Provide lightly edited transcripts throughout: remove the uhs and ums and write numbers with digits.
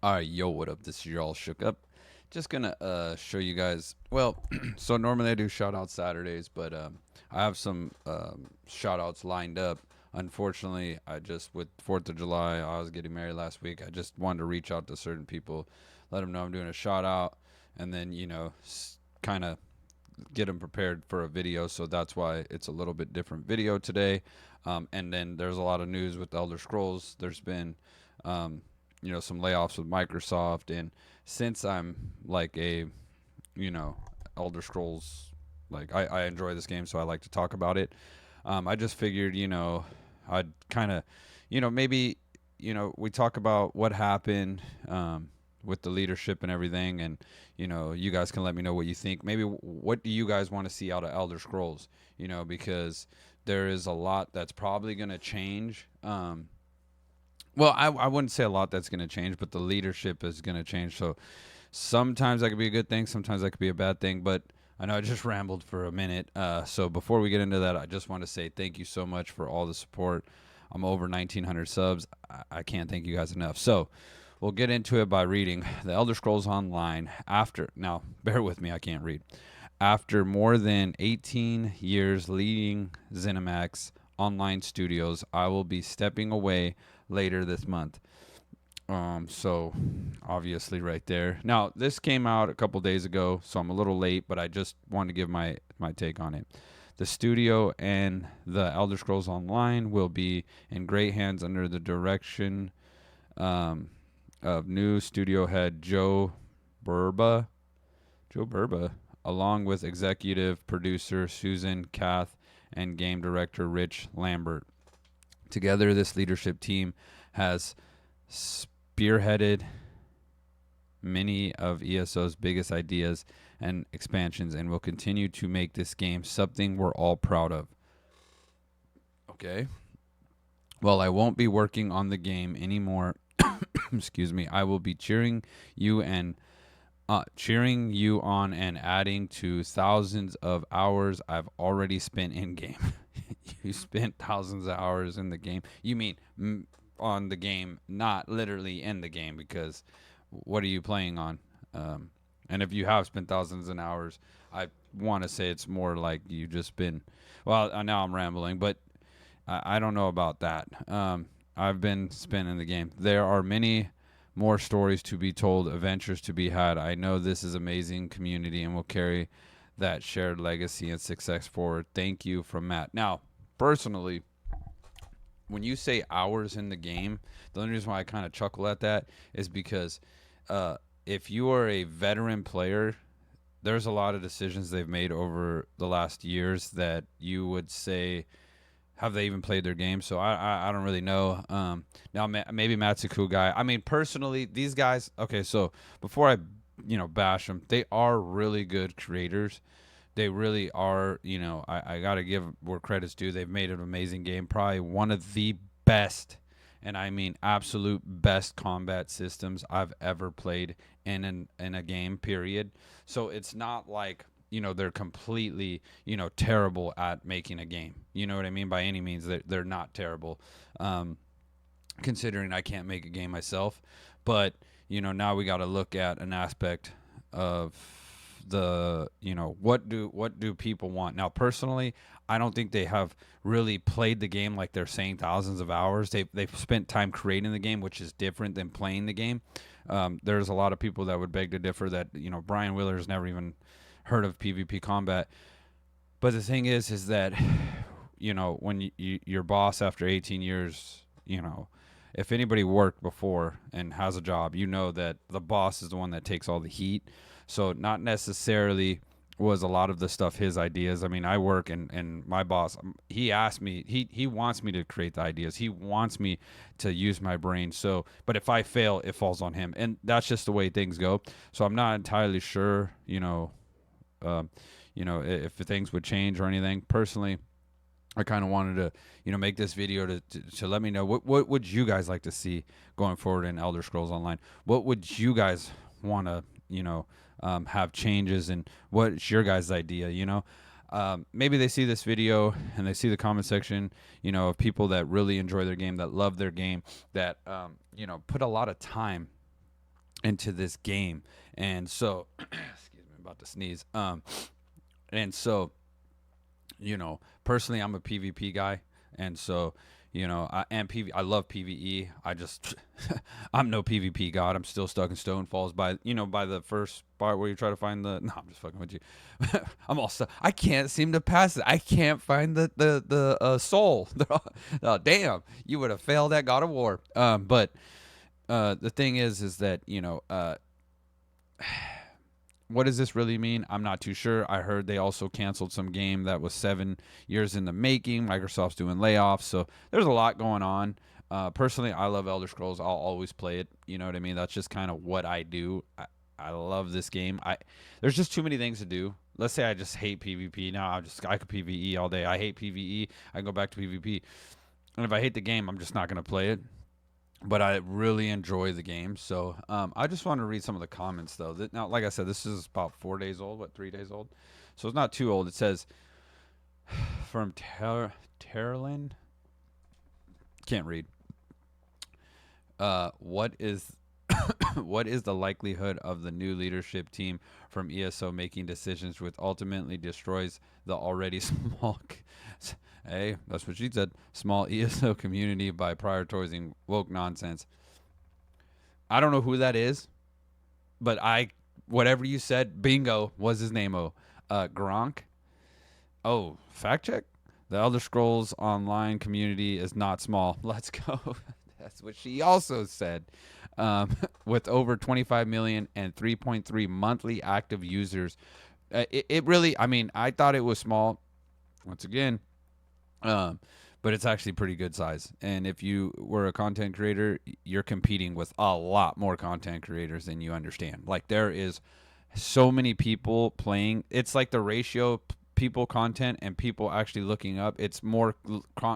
All right, yo, what up? This is your all shook up. Just gonna show you guys. Well, so normally I do shout out Saturdays, but I have some shout outs lined up. Unfortunately, I just with 4th of July, I was getting married last week. I just wanted to reach out to certain people, let them know I'm doing a shout out, and then kind of get them prepared for a video. So that's why it's a little bit different video today. And then there's a lot of news with Elder Scrolls. There's been um, some layoffs with Microsoft, and since I'm like a you know Elder Scrolls, like I enjoy this game, so I like to talk about it. I just figured I'd kind of maybe we talk about what happened with the leadership and everything, and you guys can let me know what you think. Maybe what do you guys want to see out of Elder Scrolls? Because there is a lot that's probably going to change. Well, I wouldn't say a lot that's going to change, but the leadership is going to change. So sometimes that could be a good thing, sometimes that could be a bad thing. But I know I just rambled for a minute. So before we get into that, I just want to say thank you so much for all the support. I'm over 1,900 subs. I can't thank you guys enough. So we'll get into it by reading The Elder Scrolls Online. Now, bear with me, I can't read. After more than 18 years leading ZeniMax Online Studios, I will be stepping away later this month. So obviously right there. Now this came out a couple days ago, so I'm a little late, but I just wanted to give my take on it. The studio and the Elder Scrolls Online will be in great hands under the direction um, of new studio head Burba. Joe Burba, along with executive producer Susan Kath and game director Rich Lambert. Together, this leadership team has spearheaded many of ESO's biggest ideas and expansions and will continue to make this game something we're all proud of. Okay. Well, I won't be working on the game anymore. Excuse me. I will be cheering you on and adding to thousands of hours I've already spent in game. You spent thousands of hours in the game. You mean on the game, not literally in the game, because what are you playing on? And if you have spent thousands of hours, I want to say it's more like you just been. Well, now I'm rambling, but I don't know about that. I've been spending the game. There are many more stories to be told, adventures to be had. I know this is amazing community and will carry that shared legacy and success forward. Thank you from Matt. Now, personally, when you say hours in the game, the only reason why I kind of chuckle at that is because if you are a veteran player, there's a lot of decisions they've made over the last years that you would say, have they even played their game? So I don't really know. Now maybe Matt's a cool guy. I mean, personally, these guys. Okay, so before I bash them, they are really good creators. They really are. I gotta give where credit's due. They've made an amazing game. Probably one of the best, and I mean absolute best combat systems I've ever played in a game. Period. So it's not like they're completely terrible at making a game. You know what I mean? By any means, they're not terrible. Considering I can't make a game myself, but now we got to look at an aspect of the what do people want. Now personally, I don't think they have really played the game like they're saying thousands of hours. They've spent time creating the game, which is different than playing the game. There's a lot of people that would beg to differ that Brian Wheeler's never even heard of PvP combat. But the thing is that when your boss after 18 years, if anybody worked before and has a job, that the boss is the one that takes all the heat. So not necessarily was a lot of the stuff his ideas. I mean, I work and my boss, he asked me, he wants me to create the ideas. He wants me to use my brain. So, but if I fail, it falls on him. And that's just the way things go. So I'm not entirely sure, um, if things would change or anything. Personally, I kind of wanted to, make this video to let me know what would you guys like to see going forward in Elder Scrolls Online. What would you guys want to, have changes, and what's your guys' idea? Maybe they see this video and they see the comment section, of people that really enjoy their game, that love their game, that put a lot of time into this game. And so, excuse me, I'm about to sneeze. And so, personally, I'm a PvP guy, and so, I love PvE. I'm no PvP god. I'm still stuck in Stone Falls by the first part where you try to find the. No, I'm just fucking with you. I'm all stuck. I can't seem to pass it. I can't find the soul. Oh, damn, you would have failed at God of War. But the thing is that what does this really mean? I'm not too sure. I heard they also canceled some game that was 7 years in the making. Microsoft's doing layoffs, so there's a lot going on. Personally, I love Elder Scrolls. I'll always play it. You know what I mean? That's just kind of what I do. I love this game. There's just too many things to do. Let's say I just hate PvP. Now I could PvE all day. I hate PvE. I can go back to PvP. And if I hate the game, I'm just not gonna play it, but I really enjoy the game. So I just want to read some of the comments though. Now, like I said, this is about 4 days old. What, 3 days old? So it's not too old. It says from Terlin. Can't read. What is what is the likelihood of the new leadership team from ESO making decisions which ultimately destroys the already small hey, that's what she said, small ESO community by prioritizing woke nonsense? I don't know who that is, but whatever you said, bingo, was his name. Gronk. Oh, fact check. The Elder Scrolls Online community is not small. Let's go. That's what she also said. With over 25 million and 3.3 monthly active users. It really, I mean, I thought it was small. Once again, but it's actually pretty good size. And if you were a content creator, you're competing with a lot more content creators than you understand. Like there is so many people playing. It's like the ratio of people content and people actually looking up. It's more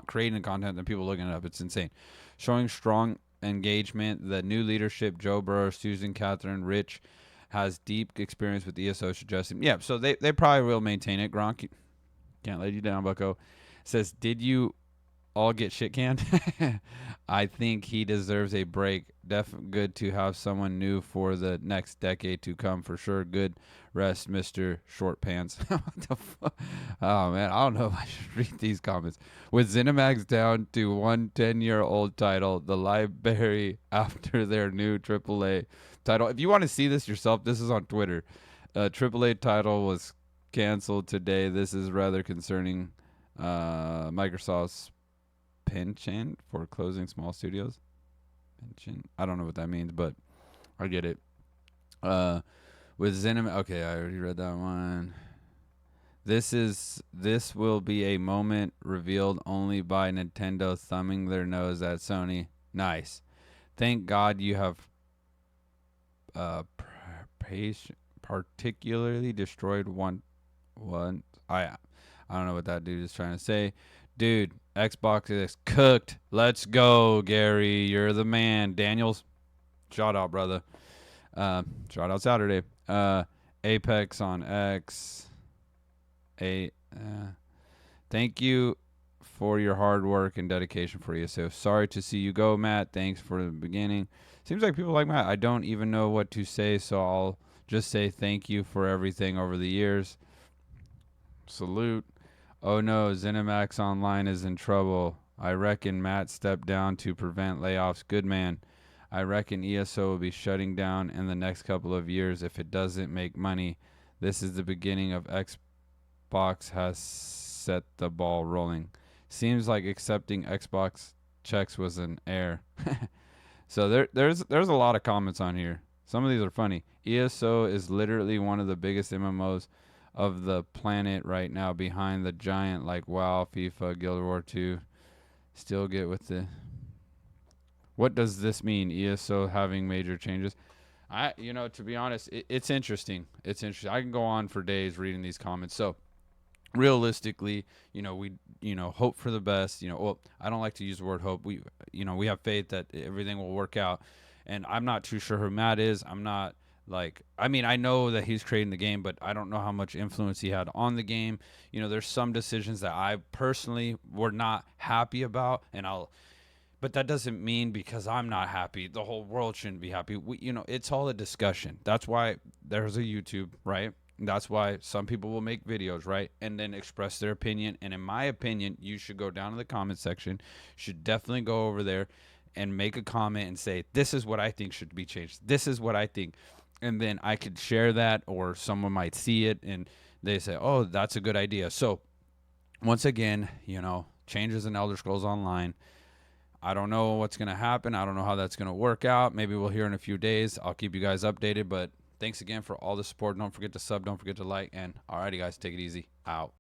creating content than people looking it up. It's insane. Showing strong engagement. The new leadership, Joe Burrow, Susan Catherine, Rich, has deep experience with ESO suggesting. Yeah, so they probably will maintain it. Gronk, can't let you down, Bucko. Says, did you all get shit canned? I think he deserves a break. Good to have someone new for the next decade to come for sure. Good rest, Mr. Short Pants. What the fuck? Oh, man. I don't know if I should read these comments. With ZeniMax down to one 10-year-old title, the library after their new AAA title. If you want to see this yourself, this is on Twitter. AAA title was canceled today. This is rather concerning. Microsoft's penchant for closing small studios. Penchant. I don't know what that means, but I get it. With ZeniMax. Okay, I already read that one. This will be a moment revealed only by Nintendo thumbing their nose at Sony. Nice. Thank God you have particularly destroyed one. I don't know what that dude is trying to say. Dude, Xbox is cooked. Let's go, Gary. You're the man. Daniels, shout out, brother. Shout out Saturday. Apex on X. Thank you for your hard work and dedication for ESO. Sorry to see you go, Matt. Thanks for the beginning. Seems like people like Matt. I don't even know what to say, so I'll just say thank you for everything over the years. Salute. Oh no, ZeniMax Online is in trouble. I reckon Matt stepped down to prevent layoffs. Good man. I reckon ESO will be shutting down in the next couple of years if it doesn't make money. This is the beginning of Xbox has set the ball rolling. Seems like accepting Xbox checks was an error. So there's a lot of comments on here. Some of these are funny. ESO is literally one of the biggest MMOs of the planet right now, behind the giant like WoW, FIFA, Guild War 2. Still get with the. What does this mean? ESO having major changes? To be honest, it's interesting. It's interesting. I can go on for days reading these comments. So, realistically, we hope for the best. Well, I don't like to use the word hope. We have faith that everything will work out. And I'm not too sure who Matt is. I'm not I know that he's creating the game, but I don't know how much influence he had on the game. There's some decisions that I personally were not happy about, and But that doesn't mean because I'm not happy, the whole world shouldn't be happy. It's all a discussion. That's why there's a YouTube, right? That's why some people will make videos, right? And then express their opinion. And in my opinion, you should go down to the comment section. Should definitely go over there and make a comment and say, this is what I think should be changed. This is what I think. And then I could share that, or someone might see it and they say, oh, that's a good idea. So once again, changes in Elder Scrolls Online. I don't know what's going to happen. I don't know how that's going to work out. Maybe we'll hear in a few days. I'll keep you guys updated. But thanks again for all the support. Don't forget to sub. Don't forget to like. And alrighty, guys, take it easy. Out.